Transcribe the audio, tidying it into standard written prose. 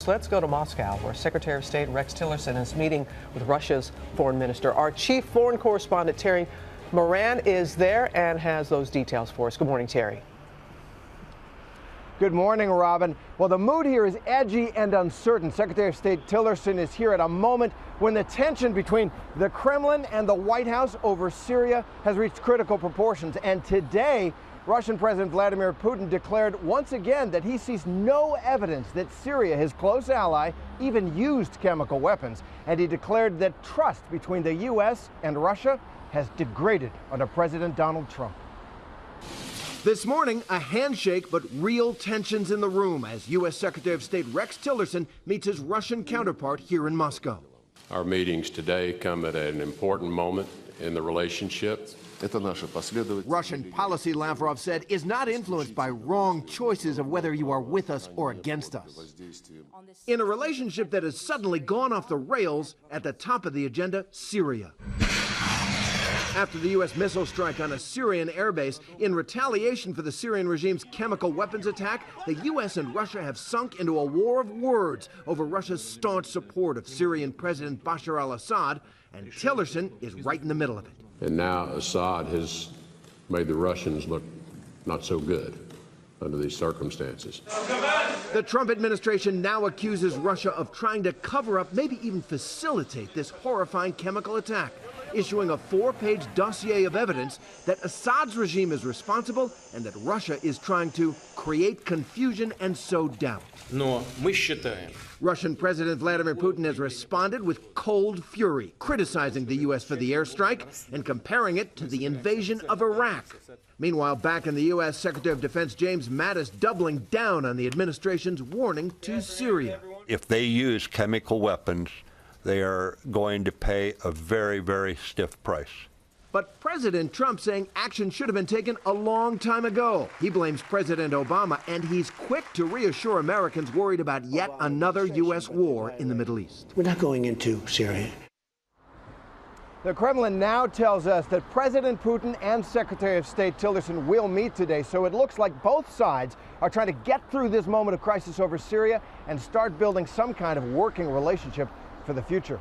Let's go to Moscow, where Secretary of State Rex Tillerson is meeting with Russia's foreign minister. Our chief foreign correspondent, Terry Moran, is there and has those details for us. Good morning, Terry. Good morning, Robin. Well, the mood here is edgy and uncertain. Secretary of State Tillerson is here at a moment when the tension between the Kremlin and the White House over Syria has reached critical proportions. And today, Russian President Vladimir Putin declared once again that he sees no evidence that Syria, his close ally, even used chemical weapons. And he declared that trust between the U.S. and Russia has degraded under President Donald Trump. This morning, a handshake, but real tensions in the room as U.S. Secretary of State Rex Tillerson meets his Russian counterpart here in Moscow. Our meetings today come at an important moment in the relationship. Russian policy, Lavrov said, is not influenced by wrong choices of whether you are with us or against us. In a relationship that has suddenly gone off the rails, at the top of the agenda, Syria. After the U.S. missile strike on a Syrian airbase in retaliation for the Syrian regime's chemical weapons attack, the U.S. and Russia have sunk into a war of words over Russia's staunch support of Syrian President Bashar al-Assad, and Tillerson is right in the middle of it. And now Assad has made the Russians look not so good under these circumstances. The Trump administration now accuses Russia of trying to cover up, maybe even facilitate this horrifying chemical attack, issuing a 4-page dossier of evidence that Assad's regime is responsible and that Russia is trying to create confusion and sow doubt. Russian President Vladimir Putin has responded with cold fury, criticizing the U.S. for the airstrike and comparing it to the invasion of Iraq. Meanwhile, back in the U.S., Secretary of Defense James Mattis doubling down on the administration's warning to Syria. If they use chemical weapons, they are going to pay a very, very stiff price. But President Trump saying action should have been taken a long time ago. He blames President Obama, and he's quick to reassure Americans worried about yet another U.S. war in the Middle East. We're not going into Syria. The Kremlin now tells us that President Putin and Secretary of State Tillerson will meet today, so it looks like both sides are trying to get through this moment of crisis over Syria and start building some kind of working relationship for the future.